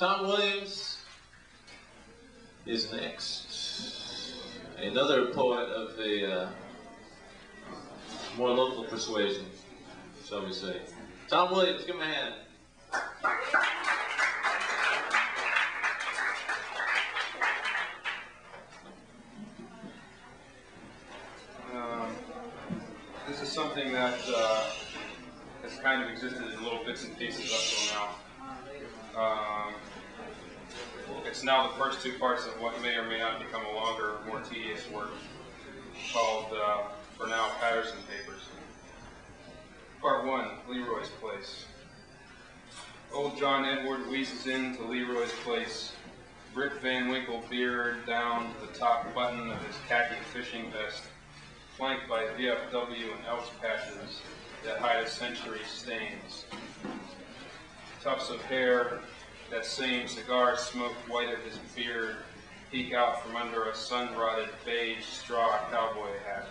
Tom Williams is next. Another poet of a more local persuasion, shall we say. Tom Williams, give him a hand. This is something that has kind of existed in little bits and pieces up till now. It's now the first two parts of what may or may not become a longer, more tedious work called, for now, Patterson Papers. Part 1, Leroy's Place. Old John Edward wheezes into Leroy's place, Brick Van Winkle beard down to the top button of his khaki fishing vest, flanked by VFW and Elks patches that hide a century's stains. Tufts of hair, that same cigar smoke white of his beard, peek out from under a sun-rotted beige straw cowboy hat.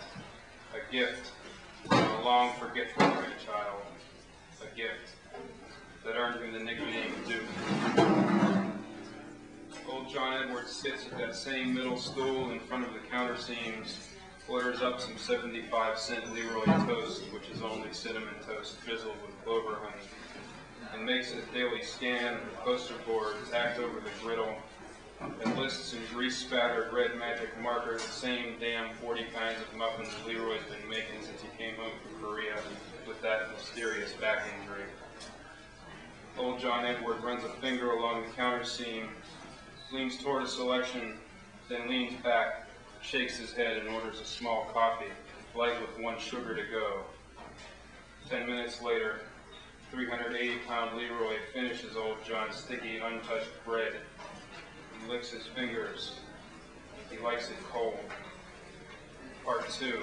A gift from a long-forgetful grandchild. A gift that earned him the nickname Duke. Old John Edwards sits at that same middle stool in front of the counter seams, orders up some 75-cent Leroy toast, which is only cinnamon toast drizzled with clover honey, and makes a daily scan of the poster board tacked over the griddle that lists in grease-spattered red magic marker the same damn 40 kinds of muffins Leroy's been making since he came home from Korea with that mysterious back injury. Old John Edward runs a finger along the counter seam, leans toward a selection, then leans back, shakes his head, and orders a small coffee, light with 1 sugar to go. 10 minutes later, 380-pound Leroy finishes old John's sticky, untouched bread. He licks his fingers. He likes it cold. Part 2.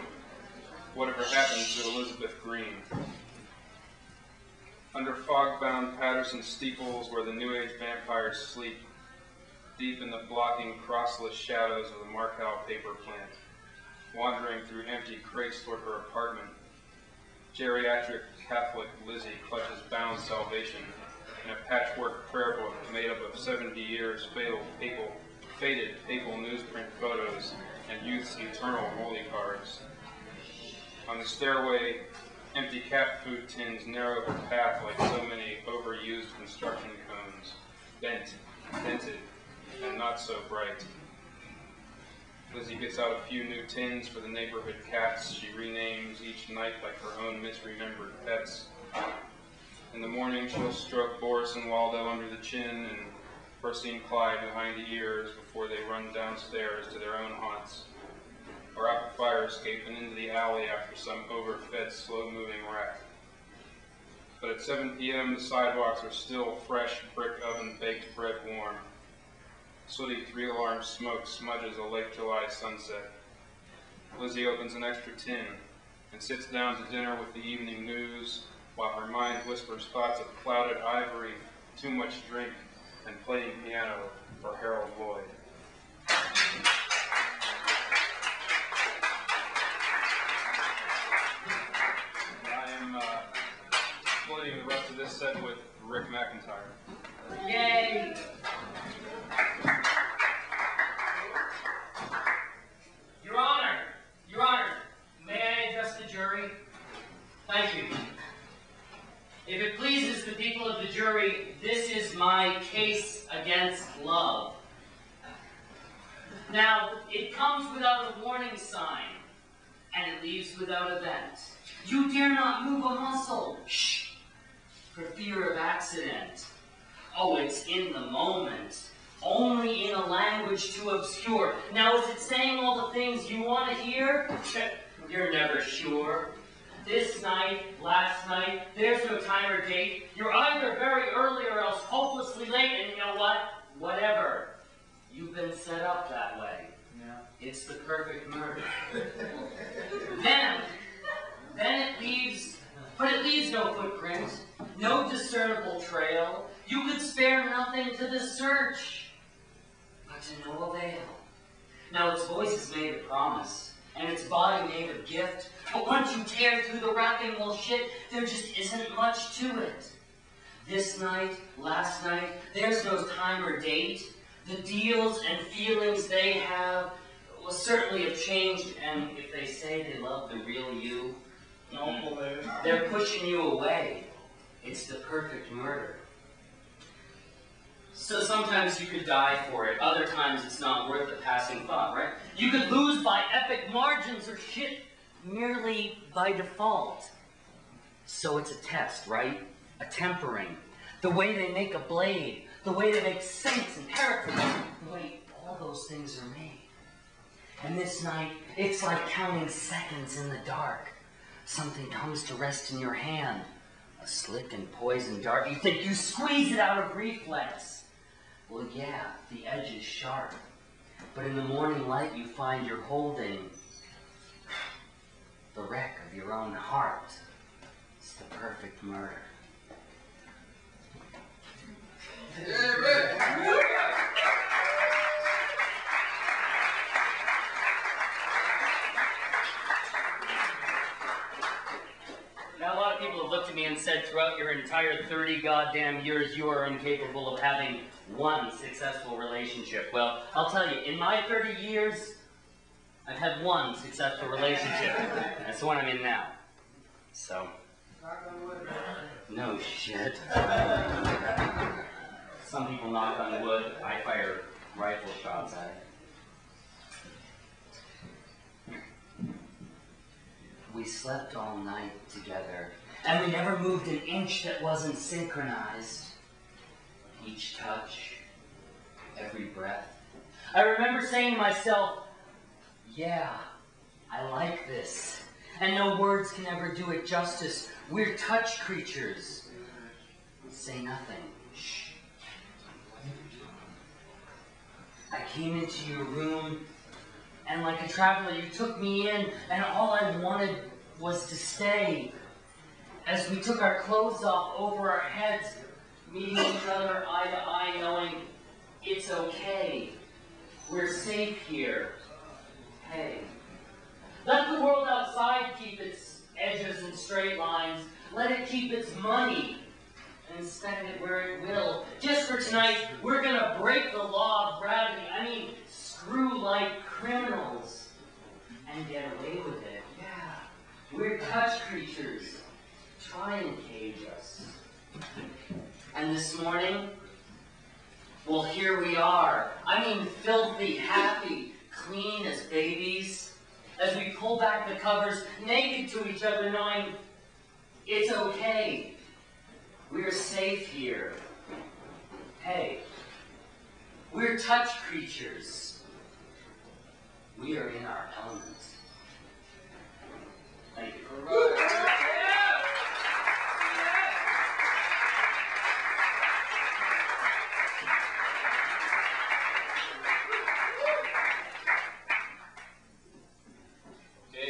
Whatever happens to Elizabeth Green? Under fog-bound Patterson steeples where the New Age vampires sleep, deep in the blocking, crossless shadows of the Markow paper plant, wandering through empty crates toward her apartment, geriatric Catholic Lizzie clutches bound salvation in a patchwork prayer book made up of 70 years faded papal newsprint photos and youth's eternal holy cards. On the stairway, empty cat food tins narrow her path like so many overused construction cones, bent, dented, and not so bright. Lizzie gets out a few new tins for the neighborhood cats she renames each night like her own misremembered pets. In the morning, she'll stroke Boris and Waldo under the chin and Percy Clyde behind the ears before they run downstairs to their own haunts, or out the fire escape and into the alley after some overfed, slow-moving rat. But at 7 p.m., the sidewalks are still fresh, brick oven-baked bread warm. Sooty 3-alarm smoke smudges a late July sunset. Lizzie opens an extra tin and sits down to dinner with the evening news while her mind whispers thoughts of clouded ivory, too much drink, and playing piano for Harold Lloyd. I am splitting the rest of this set with Rick McIntyre. Yay! Your Honor, may I address the jury? Thank you. If it pleases the people of the jury, this is my case against love. Now, it comes without a warning sign, and it leaves without event. You dare not move a muscle. Shh! For fear of accident. Oh, it's in the moment. Only in a language too obscure. Now, is it saying all the things you want to hear? You're never sure. This night, last night, there's no time or date. You're either very early or else hopelessly late, and you know what? Whatever. You've been set up that way. Yeah. It's the perfect murder. Then it leaves, but it leaves no footprint, no discernible trail. You could spare nothing to the search, but to no avail. Now its voice has made a promise, and its body made a gift, but once you tear through the wrapping, well shit, there just isn't much to it. This night, last night, there's no time or date. The deals and feelings they have will certainly have changed, and if they say they love the real you, they're pushing you away. It's the perfect murder. So sometimes you could die for it, other times it's not worth a passing thought, right? You could lose by epic margins or shit merely by default. So it's a test, right? A tempering. The way they make a blade, the way they make saints and heretics, the way all those things are made. And this night, it's like counting seconds in the dark. Something comes to rest in your hand. A slick and poisoned dart. You think you squeeze it out of reflex. Well, yeah, the edge is sharp. But in the morning light, you find you're holding the wreck of your own heart. It's the perfect murder. Now, a lot of people have looked at me and said throughout your entire 30 goddamn years, you are incapable of having one successful relationship. Well, I'll tell you, in my 30 years, I've had one successful relationship. That's the one I'm in now. So, no shit. Some people knock on wood, I fire rifle shots at it. We slept all night together, and we never moved an inch that wasn't synchronized. Each touch, every breath. I remember saying to myself, yeah, I like this. And no words can ever do it justice. We're touch creatures. Say nothing. Shh. I came into your room, and like a traveler, you took me in, and all I wanted was to stay. As we took our clothes off over our heads, meeting each other eye to eye, knowing it's okay. We're safe here. Hey. Let the world outside keep its edges and straight lines. Let it keep its money and spend it where it will. Just for tonight, we're gonna break the law of gravity. I mean, screw like criminals and get away with it. Yeah, we're touch creatures. Try and cage us. And this morning, well, here we are. I mean, filthy, happy, clean as babies. As we pull back the covers, naked to each other, knowing it's okay. We're safe here. Hey, we're touch creatures. We are in our element. Thank you.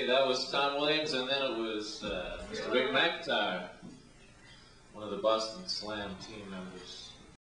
That was Tom Williams, and then it was Mr. Rick McIntyre, one of the Boston Slam team members.